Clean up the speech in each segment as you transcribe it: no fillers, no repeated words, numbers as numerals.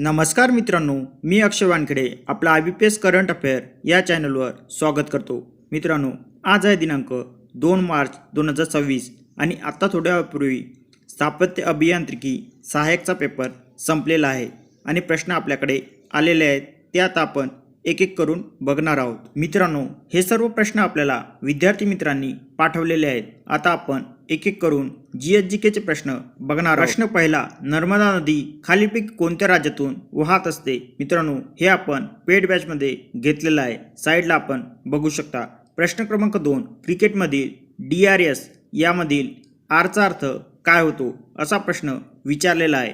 नमस्कार मित्रांनो, मी अक्षय वानखेडे आपला IBPS करंट अफेअर या चॅनलवर स्वागत करतो. मित्रांनो, आज आहे दिनांक 2 मार्च 2026 आणि आता थोड्या वेळापूर्वी स्थापत्य अभियांत्रिकी सहाय्यकचा पेपर संपलेला आहे आणि प्रश्न आपल्याकडे आलेले आहेत. ते आता आपण एक एक करून बघणार आहोत. मित्रांनो, हे सर्व प्रश्न आपल्याला विद्यार्थी मित्रांनी पाठवलेले आहेत. आता आपण एक एक करून GSGKचे प्रश्न बघणार आहोत. प्रश्न पहिला, नर्मदा नदी खालीलपैकी कोणत्या राज्यातून वाहत असते? मित्रांनो, हे आपण पेड बॅचमध्ये घेतलेलं आहे. साईडला आपण बघू शकता. प्रश्न क्रमांक 2, क्रिकेटमधील DRS यामधील आरचा अर्थ काय होतो असा प्रश्न विचारलेला आहे.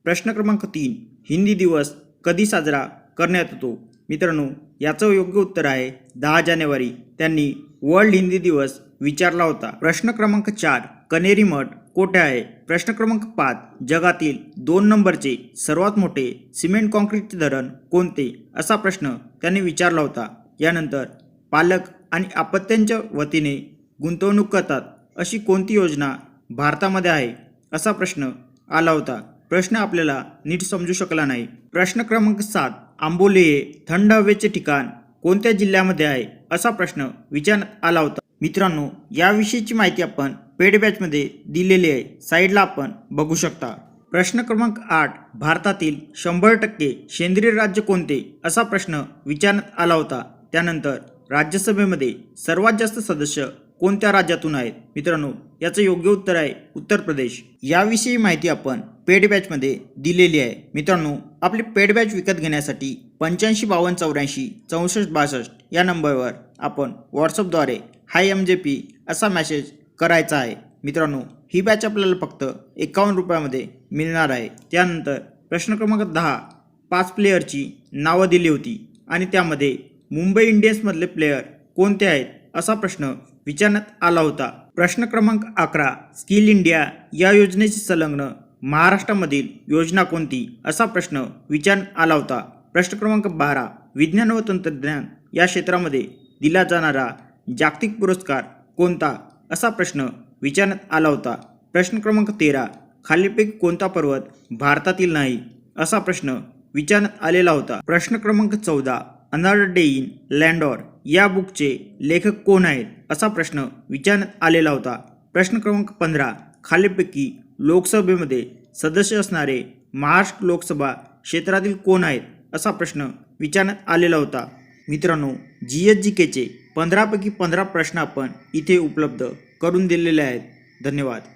प्रश्न क्रमांक 3, हिंदी दिवस कधी साजरा करण्यात येतो? मित्रांनो, याचं योग्य उत्तर आहे 10 जानेवारी. त्यांनी वर्ल्ड हिंदी दिवस विचारला होता. प्रश्न क्रमांक 4, कनेरी मठ कोठे आहे? प्रश्न क्रमांक 5, जगातील 2 नंबरचे सर्वात मोठे सिमेंट कॉन्क्रीटचे धरण कोणते असा प्रश्न त्यांनी विचारला होता. यानंतर पालक आणि अपत्यांच्या वतीने गुंतवणूक करतात अशी कोणती योजना भारतामध्ये आहे असा प्रश्न आला होता. प्रश्न आपल्याला नीट समजू शकला नाही. प्रश्न क्रमांक 7, आंबोली हे थंड हवेचे ठिकाण कोणत्या जिल्ह्यामध्ये आहे असा प्रश्न विचारण्यात आला होता. मित्रांनो, याविषयीची माहिती आपण पेड बॅचमध्ये दिलेली आहे. साईडला आपण बघू शकता. प्रश्न क्रमांक 8, भारतातील 100% सेंद्रिय राज्य कोणते असा प्रश्न विचारण्यात आला होता. त्यानंतर राज्यसभेमध्ये सर्वात जास्त सदस्य कोणत्या राज्यातून आहेत? मित्रांनो, याचं योग्य उत्तर आहे उत्तर प्रदेश. याविषयी माहिती आपण पेड बॅचमध्ये दिलेली आहे. मित्रांनो, आपली पेड बॅच विकत घेण्यासाठी 85 52 84 64 62 या नंबरवर आपण व्हॉट्सअपद्वारे हाय MJP असा मेसेज करायचा आहे. मित्रांनो, ही बॅच आपल्याला फक्त 51 रुपयामध्ये मिळणार आहे. त्यानंतर प्रश्न क्रमांक 10, 5 प्लेयरची नावं दिली होती आणि त्यामध्ये मुंबई इंडियन्समधले प्लेयर कोणते आहेत असा प्रश्न विचारण्यात आला होता. प्रश्न क्रमांक 11, स्किल इंडिया या योजनेशी संलग्न महाराष्ट्रामधील योजना कोणती असा प्रश्न विचारण्यात आला होता. प्रश्न क्रमांक 12, विज्ञान व तंत्रज्ञान या क्षेत्रामध्ये दिला जाणारा जागतिक पुरस्कार कोणता असा प्रश्न विचारण्यात आला होता. प्रश्न क्रमांक 13, खालीलपैकी कोणता पर्वत भारतातील नाही असा प्रश्न विचारण्यात आलेला होता. प्रश्न क्रमांक 14, अनदर डे इन लँडोर या बुकचे लेखक कोण आहेत असा प्रश्न विचारण्यात आलेला होता. प्रश्न क्रमांक 15, खालीलपैकी लोकसभेमध्ये सदस्य असणारे महाराष्ट्र लोकसभा क्षेत्रातील कोण आहेत असा प्रश्न विचारण्यात आलेला होता. मित्रांनो, GSGKचे 15 पैकी 15 प्रश्न आपण इथे उपलब्ध करून दिलेले आहेत. धन्यवाद.